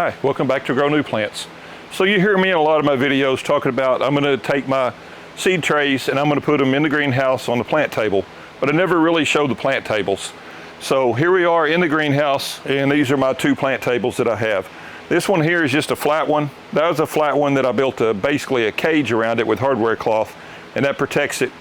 Hi, welcome back to Grow New Plants. So you hear me in a lot of my videos talking about I'm going to take my seed trays and I'm going to put them in the greenhouse on the plant table, but I never really showed the plant tables. So here we are in the greenhouse, and these are my two plant tables that I have. This one here is just a flat one. That was a flat one that I built basically a cage around it with hardware cloth, and that protects it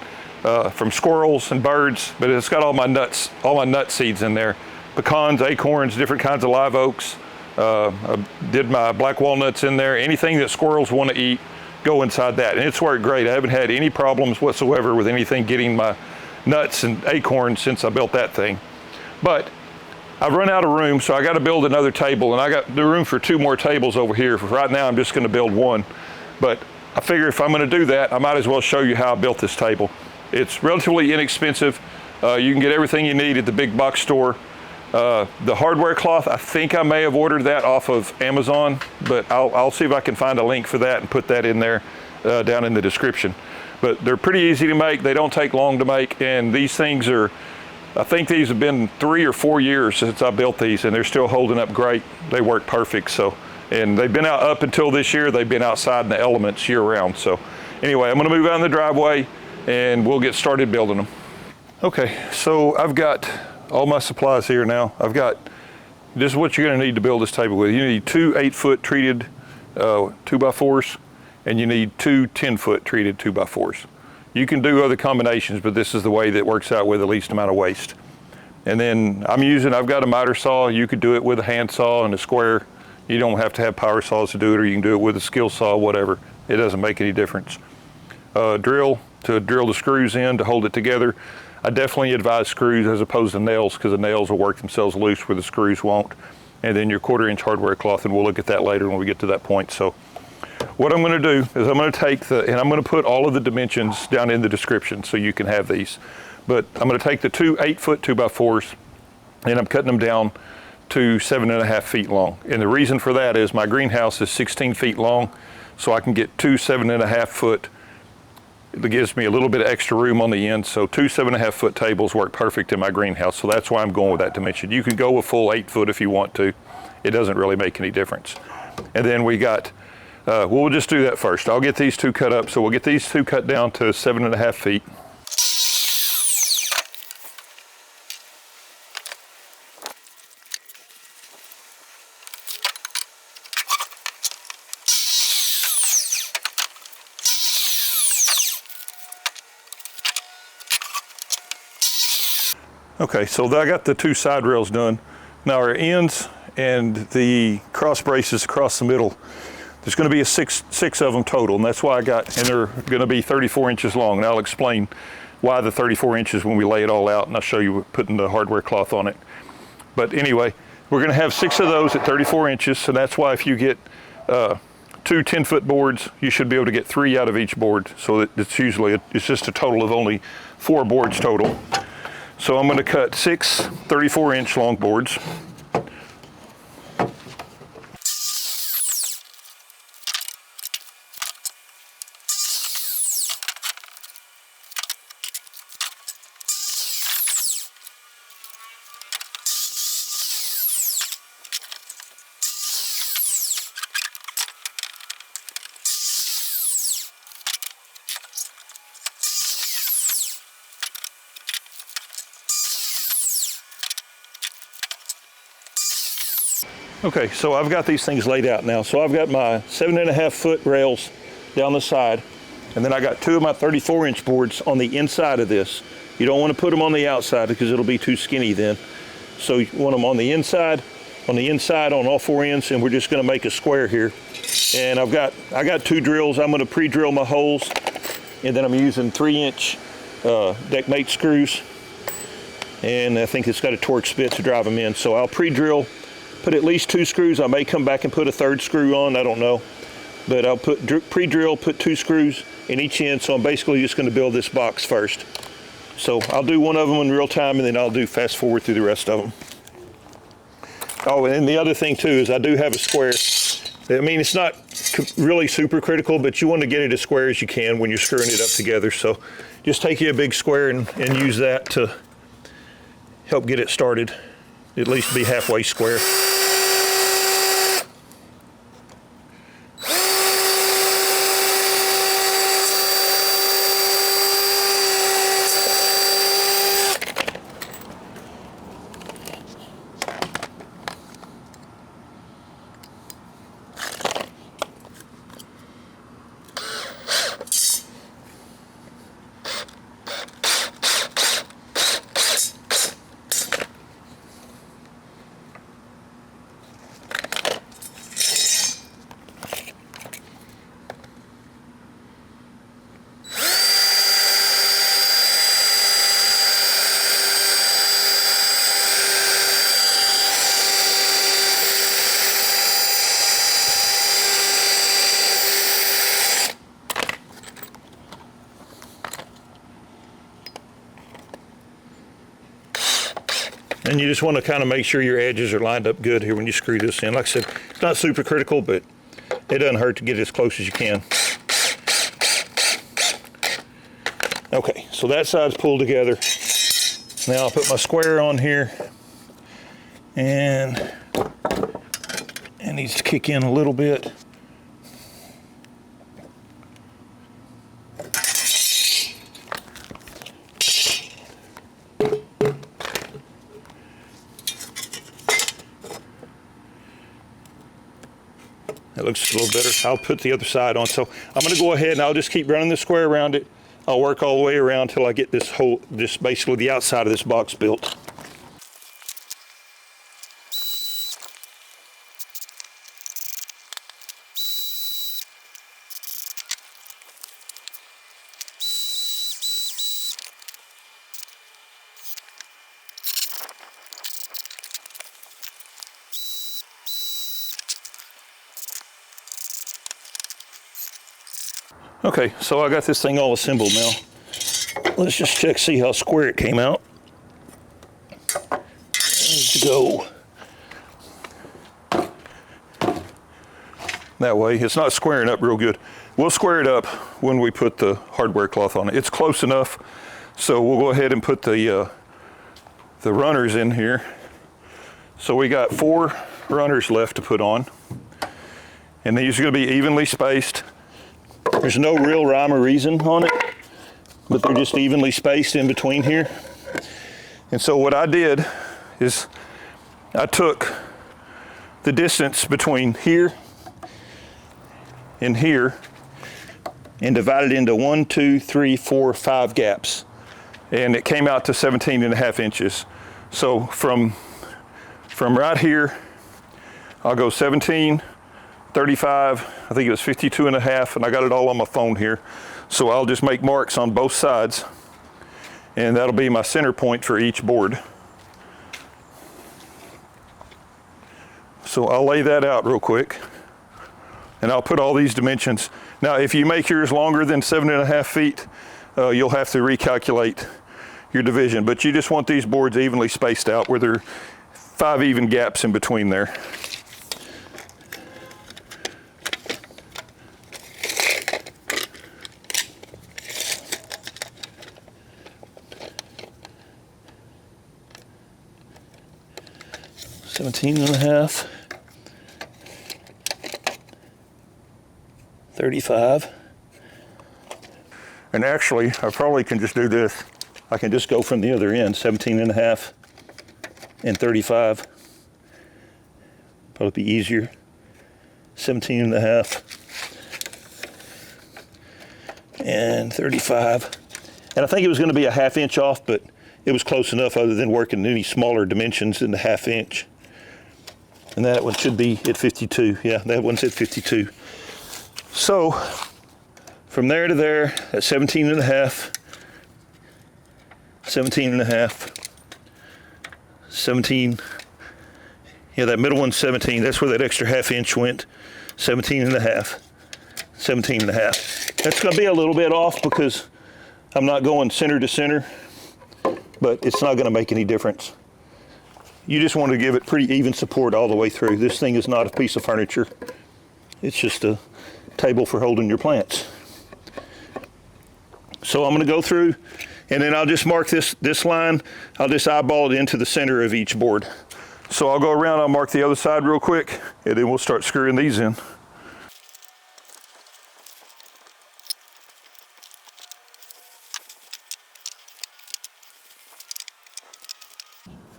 from squirrels and birds, but it's got all my nut seeds in there. Pecans, acorns, different kinds of live oaks. I did my black walnuts in there. Anything that squirrels want to eat, go inside that. And it's worked great. I haven't had any problems whatsoever with anything getting my nuts and acorns since I built that thing. But I've run out of room, so I got to build another table, and I got the room for two more tables over here. For right now, I'm just going to build one. But I figure if I'm going to do that, I might as well show you how I built this table. It's relatively inexpensive. You can get everything you need at the big box store. The hardware cloth, I think I may have ordered that off of Amazon, but I'll see if I can find a link for that and put that in there down in the description. But they're pretty easy to make. They don't take long to make, and these things are, I think these have been 3 or 4 years since I built these, and they're still holding up great. They work perfect. So, and they've been out up until this year. They've been outside in the elements year round. So anyway, I'm going to move out in the driveway and we'll get started building them. Okay, so I've got all my supplies here now. I've got, this is what you're going to need to build this table with. You need two 8-foot treated 2x4s, and you need two 10-foot treated 2x4s. You can do other combinations, but this is the way that works out with the least amount of waste. And then I've got a miter saw. You could do it with a hand saw and a square. You don't have to have power saws to do it, or you can do it with a skill saw, whatever. It doesn't make any difference. Drill to drill the screws in to hold it together. I definitely advise screws as opposed to nails, because the nails will work themselves loose where the screws won't. And then your 1/4-inch hardware cloth, and we'll look at that later when we get to that point. So what I'm going to do is I'm going to take and I'm going to put all of the dimensions down in the description so you can have these. But I'm going to take the two 8-foot 2x4s, and I'm cutting them down to 7.5 feet long. And the reason for that is my greenhouse is 16 feet long, so I can get two 7.5-foot. It gives me a little bit of extra room on the end, so two 7.5-foot tables work perfect in my greenhouse, so that's why I'm going with that dimension. You can go with full 8 foot if you want to. It doesn't really make any difference. And then we got, we'll just do that first. I'll get these two cut up, so we'll get these two cut down to 7.5 feet. Okay, so I got the two side rails done. Now our ends and the cross braces across the middle, there's going to be six of them total, and that's why and they're going to be 34 inches long. And I'll explain why the 34 inches when we lay it all out, and I'll show you putting the hardware cloth on it. But anyway, we're going to have 6 of those at 34 inches, so that's why if you get two 10-foot boards, you should be able to get 3 out of each board. So it's just a total of only 4 boards total. So I'm going to cut 6 34-inch long boards. Okay, so I've got these things laid out now. So I've got my 7.5-foot rails down the side, and then I got 2 of my 34-inch boards on the inside of this. You don't want to put them on the outside because it'll be too skinny then. So you want them on the inside on all 4 ends, and we're just going to make a square here. And I got 2 drills. I'm going to pre-drill my holes, and then I'm using 3-inch deck mate screws, and I think it's got a Torx bit to drive them in. So I'll pre-drill. Put at least 2 screws. I may come back and put a 3rd screw on, I don't know. But I'll pre-drill, put 2 screws in each end, so I'm basically just going to build this box first. So I'll do one of them in real time, and then I'll do fast forward through the rest of them. Oh, and the other thing too is I do have a square. I mean, it's not really super critical, but you want to get it as square as you can when you're screwing it up together. So just take you a big square and use that to help get it started. At least be halfway square. And you just want to kind of make sure your edges are lined up good here when you screw this in. Like I said, it's not super critical, but it doesn't hurt to get it as close as you can. Okay, so that side's pulled together. Now I'll put my square on here, and it needs to kick in a little bit. That looks a little better. I'll put the other side on. So I'm going to go ahead and I'll just keep running the square around it. I'll work all the way around till I get this basically the outside of this box built. Okay, so I got this thing all assembled now. Let's just check, see how square it came out. Ready to go. That way, it's not squaring up real good. We'll square it up when we put the hardware cloth on it. It's close enough, so we'll go ahead and put the runners in here. So we got 4 runners left to put on, and these are going to be evenly spaced. There's no real rhyme or reason on it, but they're just evenly spaced in between here. And so what I did is I took the distance between here and here and divided into 1, 2, 3, 4, 5 gaps. And it came out to 17.5 inches. So from right here, I'll go 17, 35, I think it was 52.5, and I got it all on my phone here. So I'll just make marks on both sides, and that'll be my center point for each board. So I'll lay that out real quick, and I'll put all these dimensions. Now, if you make yours longer than 7.5 feet, you'll have to recalculate your division, but you just want these boards evenly spaced out where there are 5 even gaps in between there. $17.5, 35. And actually, I probably can just do this. I can just go from the other end, 17.5 and 35. Probably be easier. 17.5 and 35. And I think it was going to be a 1/2 inch off, but it was close enough other than working any smaller dimensions than the 1/2 inch. And that one should be at 52. Yeah, that one's at 52. So from there to there at 17.5, 17.5, 17. Yeah, that middle one's 17. That's where that extra 1/2 inch went. 17.5, 17.5. That's going to be a little bit off because I'm not going center to center, but it's not going to make any difference. You just want to give it pretty even support all the way through. This thing is not a piece of furniture. It's just a table for holding your plants. So I'm going to go through, and then I'll just mark this line. I'll just eyeball it into the center of each board. So I'll go around, I'll mark the other side real quick, and then we'll start screwing these in.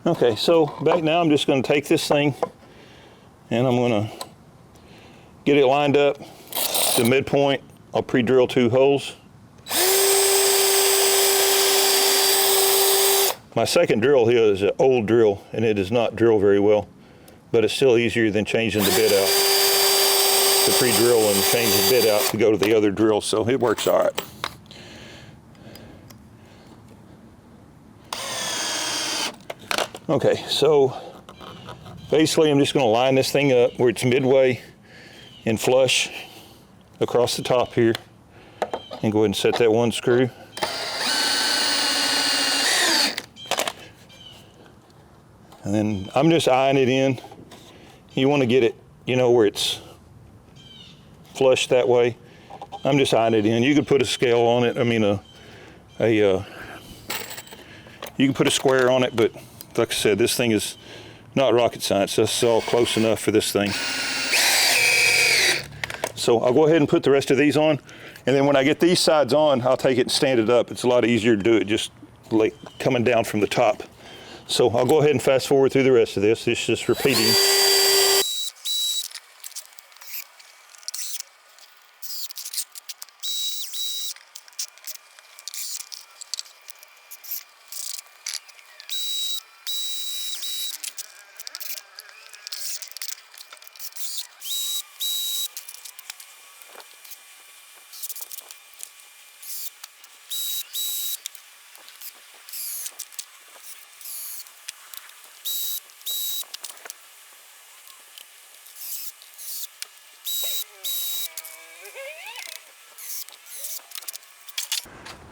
Okay, so back now I'm just going to take this thing and I'm going to get it lined up to midpoint. I'll pre-drill 2 holes. My second drill here is an old drill and it does not drill very well, but it's still easier than changing the bit out. To pre-drill and change the bit out to go to the other drill, so it works all right. Okay, so basically I'm just going to line this thing up where it's midway and flush across the top here, and go ahead and set that one screw. And then I'm just eyeing it in. You want to get it, you know, where it's flush that way. I'm just eyeing it in. You could put a scale on it. I mean, you can put a square on it, but like I said, this thing is not rocket science. That's all close enough for this thing. So I'll go ahead and put the rest of these on. And then when I get these sides on, I'll take it and stand it up. It's a lot easier to do it just like coming down from the top. So I'll go ahead and fast forward through the rest of this. It's just repeating.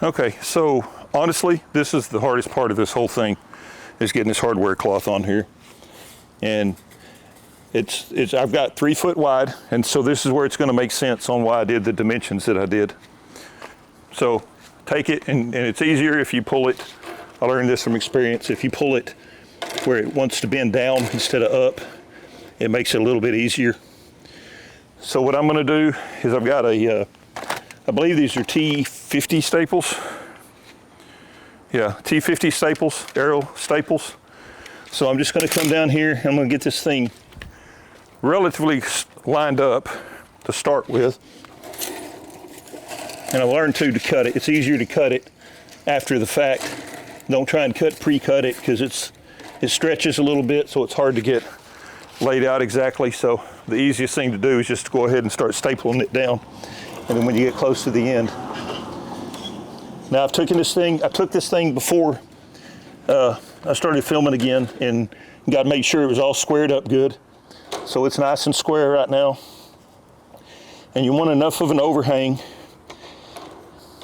Okay, so honestly, this is the hardest part of this whole thing, is getting this hardware cloth on here. And I've got 3 foot wide, and so this is where it's going to make sense on why I did the dimensions that I did. So take it, and it's easier if you pull it. I learned this from experience. If you pull it where it wants to bend down instead of up, it makes it a little bit easier. So what I'm going to do is I've got I believe these are T50 staples. Yeah, T50 staples, arrow staples. So I'm just going to come down here and I'm going to get this thing relatively lined up to start with. And I learned too to cut it. It's easier to cut it after the fact. Don't try and pre-cut it because it stretches a little bit, so it's hard to get laid out exactly. So the easiest thing to do is just to go ahead and start stapling it down. And then when you get close to the end. Now I took this thing before I started filming again, and got to make sure it was all squared up good. So it's nice and square right now. And you want enough of an overhang.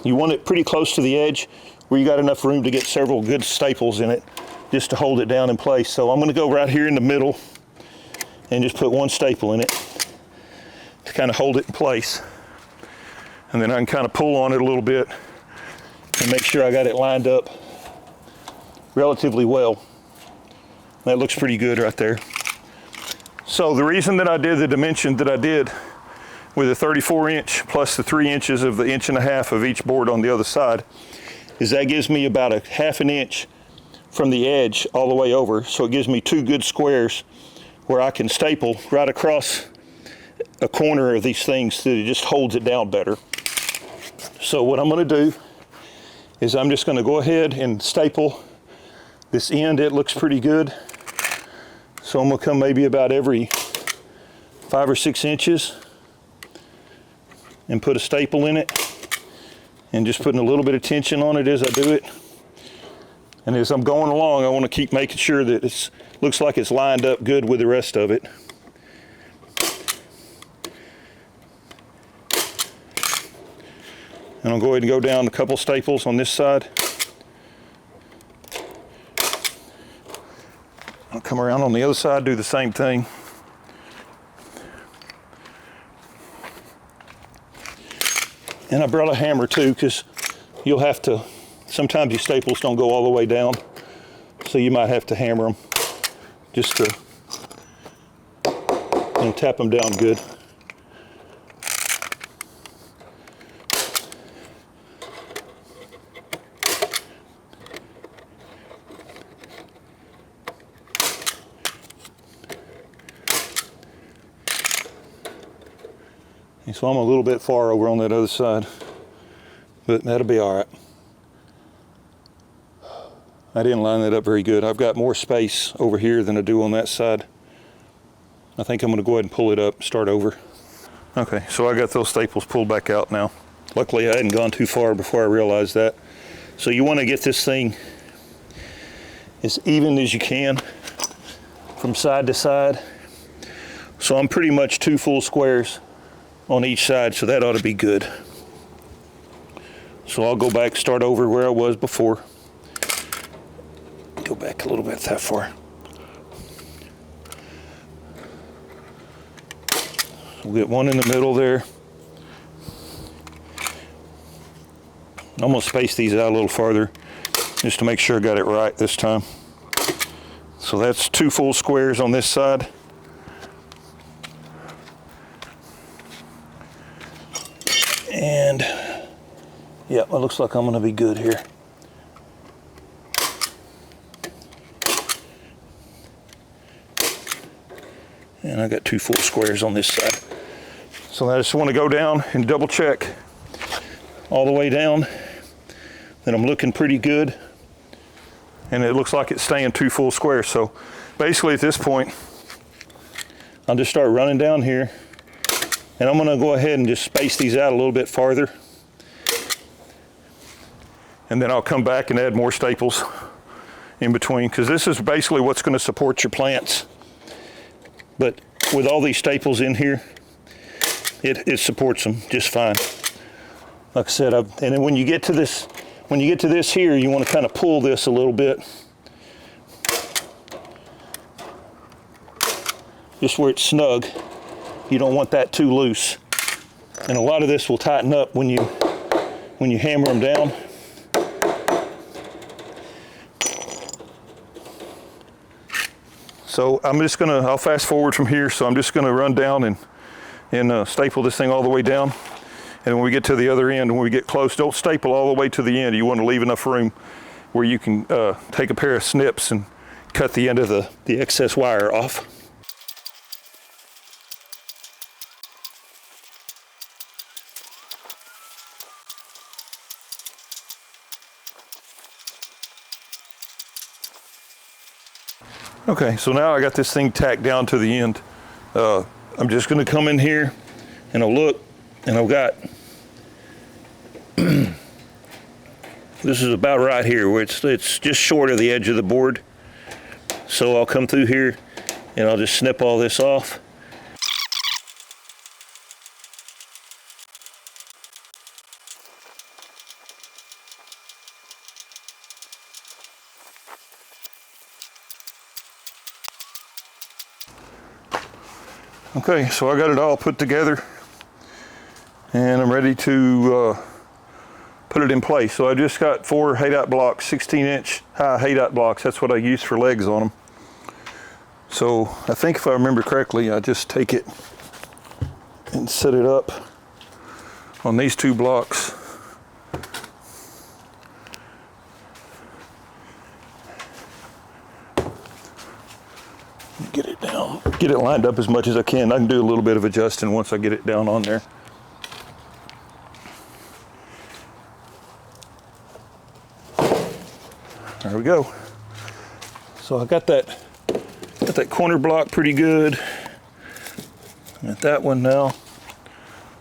You want it pretty close to the edge where you got enough room to get several good staples in it just to hold it down in place. So I'm going to go right here in the middle and just put 1 staple in it to kind of hold it in place. And then I can kind of pull on it a little bit and make sure I got it lined up relatively well. That looks pretty good right there. So the reason that I did the dimension that I did with a 34 inch plus the 3 inches of the 1.5 inches of each board on the other side is that gives me about a 1/2 inch from the edge all the way over. So it gives me 2 good squares where I can staple right across a corner of these things so it just holds it down better. So what I'm going to do is I'm just going to go ahead and staple this end. It looks pretty good. So I'm going to come maybe about every 5 or 6 inches and put a staple in it, and just putting a little bit of tension on it as I do it. And as I'm going along, I want to keep making sure that it looks like it's lined up good with the rest of it. And I'll go ahead and go down a couple staples on this side. I'll come around on the other side, do the same thing. And I brought a hammer too, because you'll have to, sometimes these staples don't go all the way down, so you might have to hammer them just to tap them down good. And so I'm a little bit far over on that other side, but that'll be all right. I didn't line that up very good. I've got more space over here than I do on that side. I think I'm going to go ahead and pull it up, start over. Okay, so I got those staples pulled back out now. Luckily I hadn't gone too far before I realized that. So you want to get this thing as even as you can from side to side. So I'm pretty much 2 full squares on each side, so that ought to be good. So I'll go back, start over where I was before. Go back a little bit that far. We'll get one in the middle there. I'm gonna space these out a little farther just to make sure I got it right this time. So that's 2 full squares on this side. And yeah, it looks like I'm gonna be good here. And I got 2 full squares on this side. So I just want to go down and double check all the way down that I'm looking pretty good. And it looks like it's staying 2 full squares. So basically at this point, I'll just start running down here, and I'm gonna go ahead and just space these out a little bit farther. And then I'll come back and add more staples in between, because this is basically what's gonna support your plants. But with all these staples in here, it supports them just fine. Like I said, and then when you get to this here, you want to kind of pull this a little bit, just where it's snug. You don't want that too loose, and a lot of this will tighten up when you hammer them down. So I'll fast forward from here. So I'm just gonna run down and staple this thing all the way down. And when we get to the other end, when we get close, don't staple all the way to the end. You want to leave enough room where you can take a pair of snips and cut the end of the excess wire off. Okay, so now I got this thing tacked down to the end. I'm just gonna come in here and I'll look, and I've got, this is about right here where it's just short of the edge of the board. So I'll come through here and I'll just snip all this off. Okay, so I got it all put together and I'm ready to put it in place. So I just got 4 hay-dot blocks, 16-inch high hay-dot blocks. That's what I use for legs on them. So I think if I remember correctly, I just take it and set it up on these 2 blocks. Get it down, get it lined up as much as I can. I can do a little bit of adjusting once I get it down on there. There we go. So I got that corner block pretty good. Got that one now.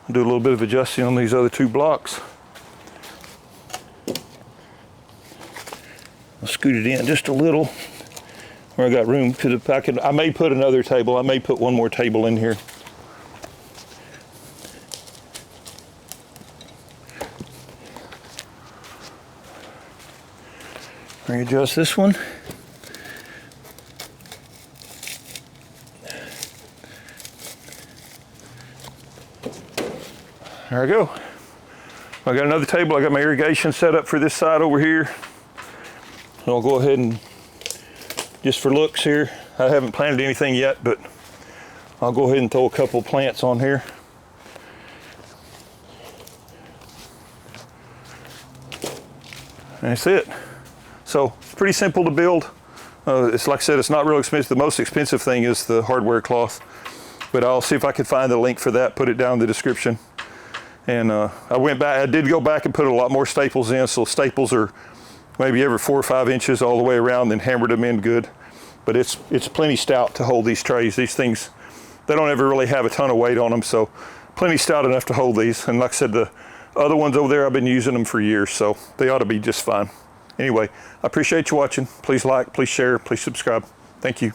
I'll do a little bit of adjusting on these other 2 blocks. I'll scoot it in just a little where I got room, because I may put another table. I may put one more table in here. Readjust this one. There I go. I got another table. I got my irrigation set up for this side over here. I'll go ahead and, just for looks here, I haven't planted anything yet, but I'll go ahead and throw a couple plants on here. And that's it. So it's pretty simple to build. It's like I said, it's not real expensive. The most expensive thing is the hardware cloth, but I'll see if I can find the link for that, put it down in the description. And I did go back and put a lot more staples in. So staples are maybe every 4 or 5 inches all the way around, then hammered them in good. But it's plenty stout to hold these trays. These things, they don't ever really have a ton of weight on them, so plenty stout enough to hold these. And like I said, the other ones over there, I've been using them for years, so they ought to be just fine. Anyway, I appreciate you watching. Please like, please share, please subscribe. Thank you.